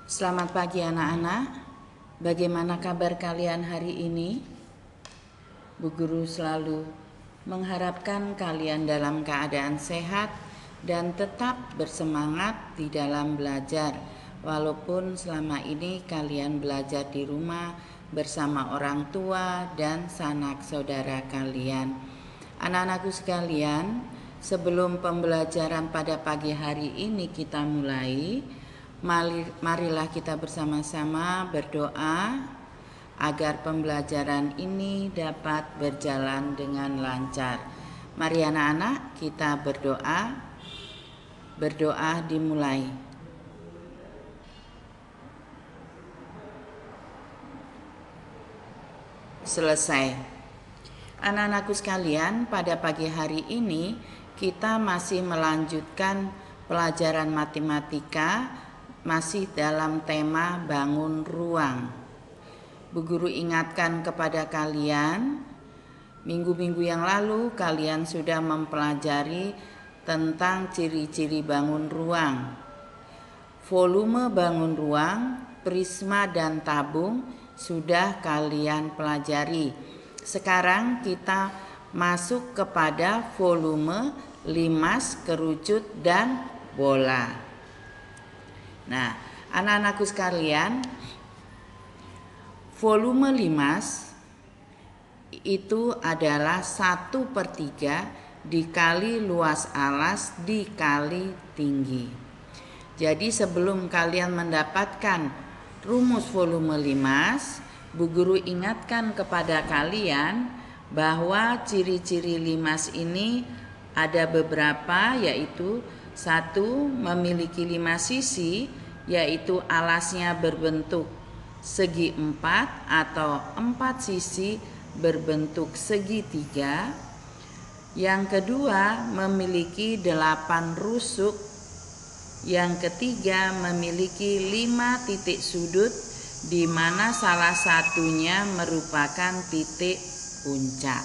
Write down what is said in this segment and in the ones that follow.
Selamat pagi anak-anak. Bagaimana kabar kalian hari ini? Bu Guru selalu mengharapkan kalian dalam keadaan sehat dan tetap bersemangat di dalam belajar. Walaupun selama ini kalian belajar di rumah bersama orang tua dan sanak saudara kalian. Anak-anakku sekalian, sebelum pembelajaran pada pagi hari ini kita mulai, marilah kita bersama-sama berdoa agar pembelajaran ini dapat berjalan dengan lancar. Mari anak-anak kita berdoa. Berdoa dimulai. Selesai. Anak-anakku sekalian, pada pagi hari ini kita masih melanjutkan pelajaran matematika, masih dalam tema bangun ruang. Bu Guru ingatkan kepada kalian, minggu-minggu yang lalu kalian sudah mempelajari tentang ciri-ciri bangun ruang, volume bangun ruang, prisma dan tabung sudah kalian pelajari. Sekarang kita masuk kepada volume, limas, kerucut, dan bola. Nah, anak-anakku sekalian, volume limas itu adalah 1/3 dikali luas alas dikali tinggi. Jadi sebelum kalian mendapatkan rumus volume limas, Bu Guru ingatkan kepada kalian bahwa ciri-ciri limas ini ada beberapa, yaitu 1. Memiliki 5 sisi, yaitu alasnya berbentuk segi 4 atau 4 sisi berbentuk segitiga. Yang kedua, memiliki 8 rusuk. Yang ketiga, memiliki 5 titik sudut, di mana salah satunya merupakan titik puncak.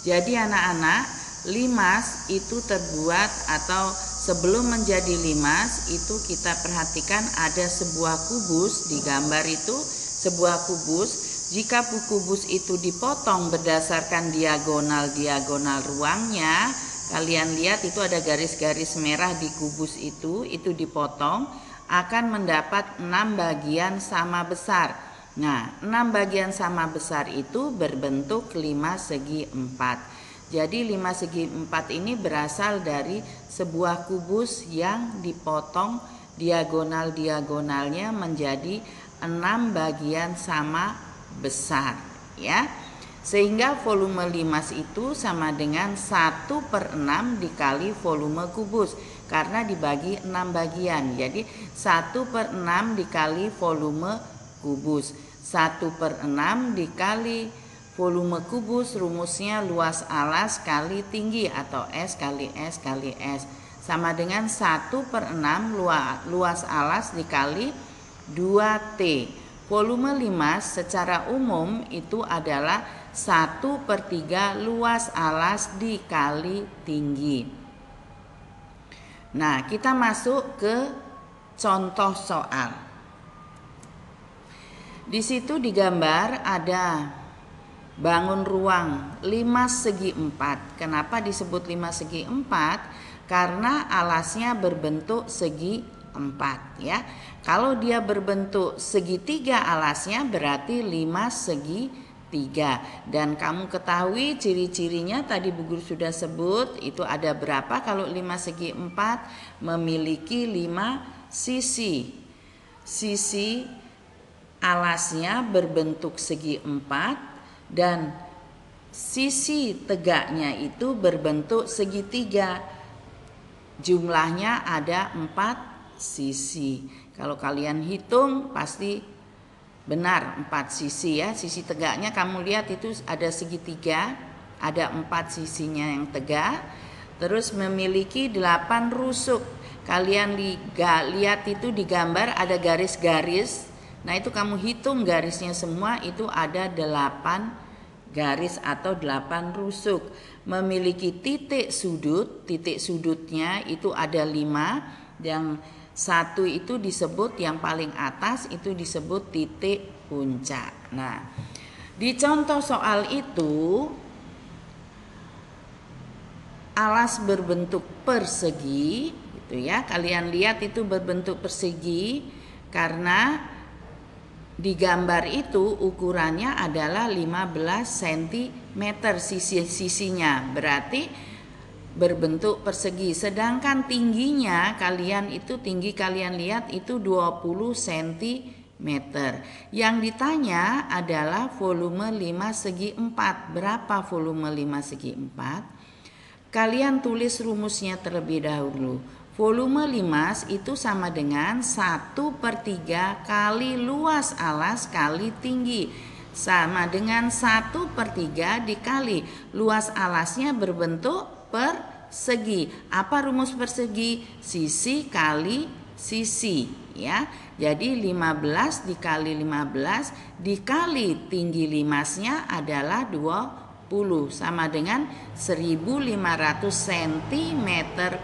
Jadi anak-anak, limas itu terbuat, atau sebelum menjadi limas itu kita perhatikan ada sebuah kubus. Di gambar itu sebuah kubus. Jika kubus itu dipotong berdasarkan diagonal ruangnya, kalian lihat itu ada garis-garis merah di kubus itu dipotong, akan mendapat 6 bagian sama besar. Nah, 6 bagian sama besar itu berbentuk 5 segi 4. Jadi 5 segi 4 ini berasal dari sebuah kubus yang dipotong diagonalnya menjadi 6 bagian sama besar, ya. Sehingga volume limas itu sama dengan 1/6 dikali volume kubus, karena dibagi 6 bagian. Jadi 1/6 dikali volume kubus. 1/6 dikali volume kubus, rumusnya luas alas kali tinggi, atau S kali S kali S, sama dengan 1/6 luas alas dikali 2T. Volume limas secara umum itu adalah 1/3 luas alas dikali tinggi. Nah, kita masuk ke contoh soal. Di situ digambar ada bangun ruang 5 segi 4. Kenapa disebut 5 segi 4? Karena alasnya berbentuk segi 4, ya. Kalau dia berbentuk segitiga alasnya berarti 5 segi 3. Dan kamu ketahui ciri-cirinya tadi Bu Guru sudah sebut, itu ada berapa? Kalau 5 segi 4 memiliki 5 sisi. Sisi alasnya berbentuk segi 4 dan sisi tegaknya itu berbentuk segitiga. Jumlahnya ada 4 sisi. Kalau kalian hitung pasti benar 4 sisi, ya. Sisi tegaknya kamu lihat itu ada segitiga, ada 4 sisinya yang tegak. Terus memiliki 8 rusuk. Kalian lihat itu di gambar ada garis-garis. Nah, itu kamu hitung garisnya semua, itu ada 8 garis atau 8 rusuk. Memiliki titik sudut, titik sudutnya itu ada 5. Yang satu itu disebut, yang paling atas itu disebut titik puncak. Nah, di contoh soal itu alas berbentuk persegi gitu ya. Kalian lihat itu berbentuk persegi karena di gambar itu ukurannya adalah 15 cm sisi-sisinya. Berarti berbentuk persegi, sedangkan tingginya kalian lihat itu 20 cm. Yang ditanya adalah volume 5 segi 4. Berapa volume 5 segi 4? Kalian tulis rumusnya terlebih dahulu. Volume 5 itu sama dengan 1/3 kali luas alas kali tinggi, sama dengan 1/3 dikali luas alasnya berbentuk persegi. Apa rumus persegi? Sisi kali sisi ya. Jadi 15 dikali 15 dikali tinggi limasnya adalah 20 sama dengan 1500 cm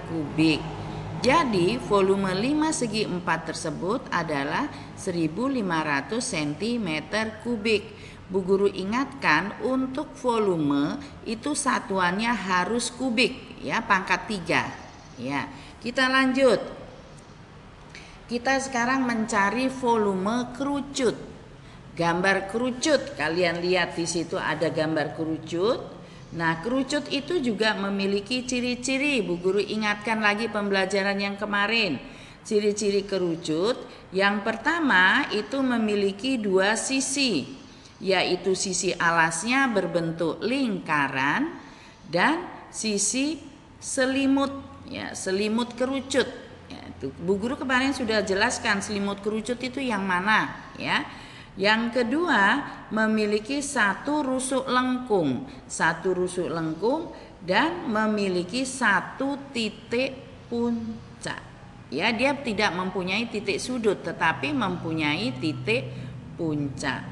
kubik. Jadi volume 5 segi 4 tersebut adalah 1500 cm kubik. Bu Guru ingatkan untuk volume itu satuannya harus kubik ya, pangkat 3 ya. Kita lanjut. Kita sekarang mencari volume kerucut. Gambar kerucut, kalian lihat di situ ada gambar kerucut. Nah, kerucut itu juga memiliki ciri-ciri. Bu Guru ingatkan lagi pembelajaran yang kemarin. Ciri-ciri kerucut yang pertama itu memiliki 2 sisi, yaitu sisi alasnya berbentuk lingkaran dan sisi selimut ya, selimut kerucut ya, itu Bu Guru kemarin sudah jelaskan selimut kerucut itu yang mana ya. Yang kedua memiliki satu rusuk lengkung dan memiliki satu titik puncak ya. Dia tidak mempunyai titik sudut tetapi mempunyai titik puncak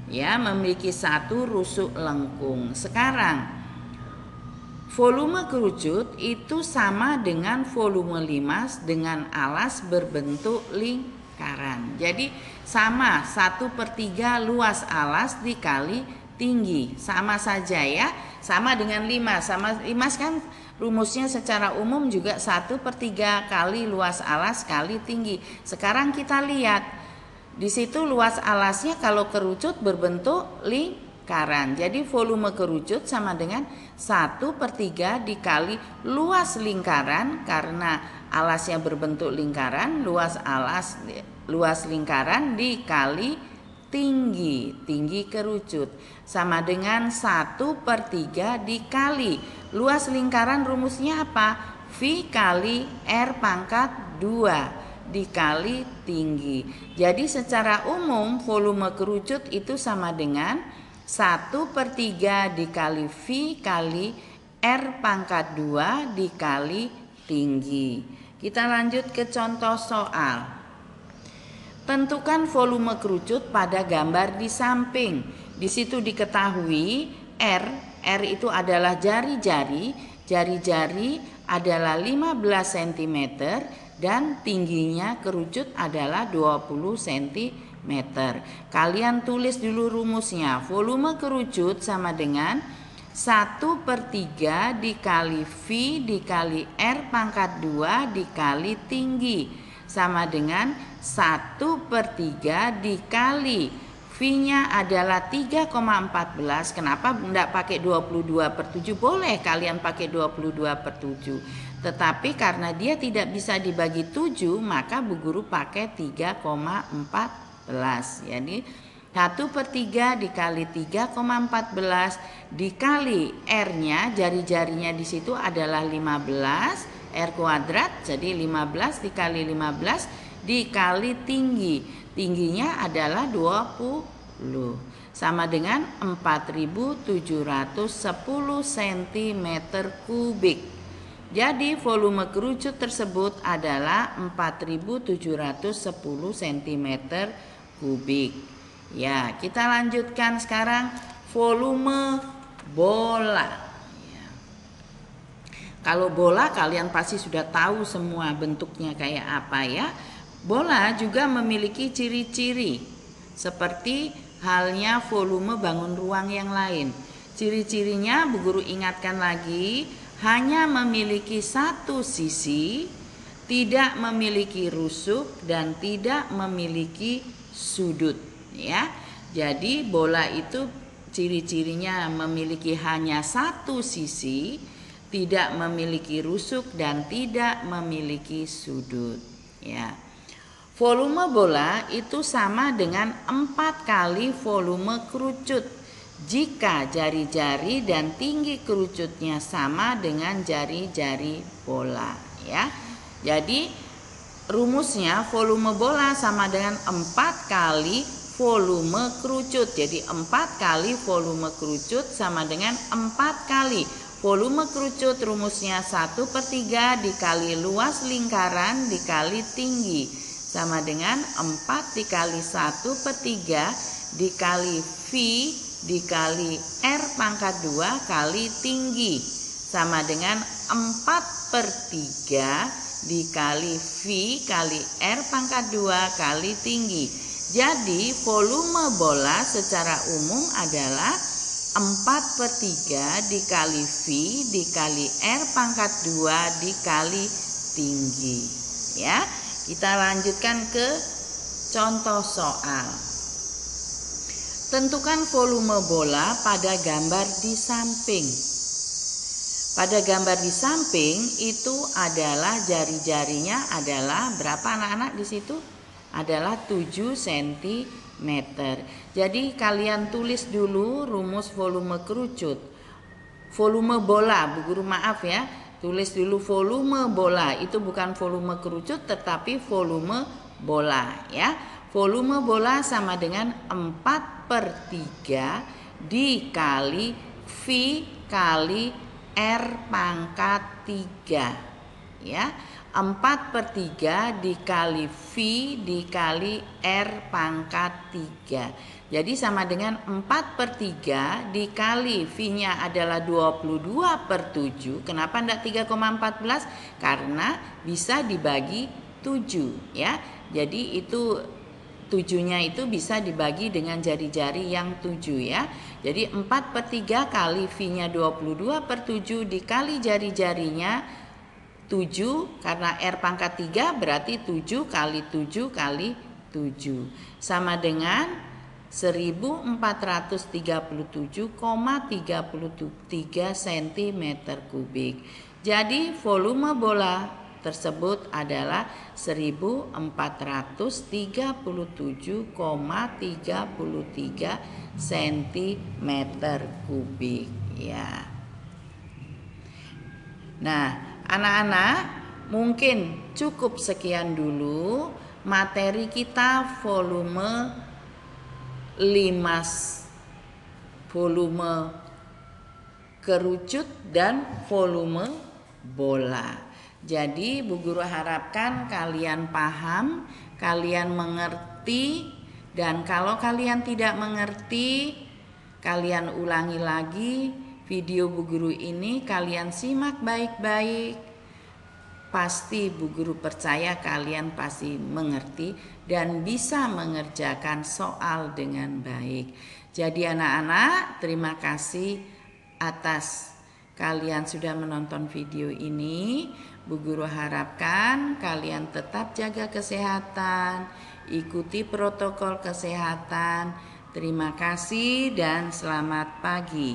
ya, memiliki satu rusuk lengkung. Sekarang volume kerucut itu sama dengan volume limas dengan alas berbentuk lingkaran. Jadi sama 1/3 luas alas dikali tinggi, sama saja ya, sama dengan limas. Sama limas kan rumusnya secara umum juga 1/3 kali luas alas kali tinggi. Sekarang kita lihat di situ luas alasnya kalau kerucut berbentuk lingkaran. Jadi volume kerucut sama dengan 1/3 dikali luas lingkaran karena alasnya berbentuk lingkaran, luas lingkaran dikali tinggi kerucut sama dengan 1/3 dikali luas lingkaran. Rumusnya apa? V kali R pangkat 2 dikali tinggi. Jadi secara umum volume kerucut itu sama dengan 1/3 dikali V kali R pangkat 2 dikali tinggi. Kita lanjut ke contoh soal. Tentukan volume kerucut pada gambar di samping. Di situ diketahui R itu adalah jari-jari adalah 15 cm dan tingginya kerucut adalah 20 cm. Kalian tulis dulu rumusnya. Volume kerucut sama dengan 1/3 dikali V dikali R pangkat 2 dikali tinggi sama dengan 1/3 dikali V-nya adalah 3,14. Kenapa enggak pakai 22/7? Boleh kalian pakai 22/7. Tetapi karena dia tidak bisa dibagi 7, maka Bu Guru pakai 3,14. Jadi 1/3 dikali 3,14 dikali R-nya, jari-jarinya di situ adalah 15 R kuadrat. Jadi 15 dikali 15 dikali tingginya adalah 20 sama dengan 4.710 cm kubik. Jadi volume kerucut tersebut adalah 4.710 cm kubik. Ya, kita lanjutkan sekarang volume bola. Kalau bola kalian pasti sudah tahu semua bentuknya kayak apa ya. Bola juga memiliki ciri-ciri seperti halnya volume bangun ruang yang lain. Ciri-cirinya Bu Guru ingatkan lagi, hanya memiliki satu sisi, tidak memiliki rusuk dan tidak memiliki sudut ya. Jadi bola itu ciri-cirinya memiliki hanya satu sisi, tidak memiliki rusuk dan tidak memiliki sudut ya. Volume bola itu sama dengan 4 kali volume kerucut jika jari-jari dan tinggi kerucutnya sama dengan jari-jari bola ya. Jadi rumusnya volume bola sama dengan 4 kali volume kerucut. Jadi 4 kali volume kerucut sama dengan 4 kali volume kerucut. Rumusnya 1/3 dikali luas lingkaran dikali tinggi sama dengan 4 dikali 1/3 dikali V dikali R pangkat 2 kali tinggi sama dengan 4/3 dikali V kali R pangkat 2 kali tinggi. Jadi volume bola secara umum adalah 4/3 dikali V dikali R pangkat 2 dikali tinggi ya. Kita lanjutkan ke contoh soal. Tentukan volume bola pada gambar di samping. Pada gambar di samping itu adalah jari-jarinya adalah berapa anak-anak di situ? Adalah 7 cm. Jadi kalian tulis dulu rumus volume kerucut. Volume bola, Bu Guru maaf ya. Tulis dulu volume bola, itu bukan volume kerucut tetapi volume bola ya. Volume bola sama dengan 4/3 dikali V kali R pangkat 3 ya. 4/3 dikali V dikali R pangkat 3. Jadi sama dengan 4/3 dikali V-nya adalah 22/7. Kenapa enggak 3,14? Karena bisa dibagi 7 ya. Jadi itu 7-nya itu bisa dibagi dengan jari-jari yang 7 ya. Jadi 4/3 kali V-nya 22/7 dikali jari-jarinya 7 karena R pangkat 3 berarti 7 kali 7 kali 7 sama dengan 1437,33 cm3. Jadi volume bola tersebut adalah 1437,33 cm3 ya. Nah, anak-anak mungkin cukup sekian dulu materi kita volume kerucut dan volume bola. Jadi Bu Guru harapkan kalian paham, kalian mengerti, dan kalau kalian tidak mengerti, kalian ulangi lagi video Bu Guru ini, kalian simak baik-baik. Pasti Bu Guru percaya kalian pasti mengerti dan bisa mengerjakan soal dengan baik. Jadi anak-anak, terima kasih atas kalian sudah menonton video ini. Bu Guru harapkan kalian tetap jaga kesehatan, ikuti protokol kesehatan. Terima kasih dan selamat pagi.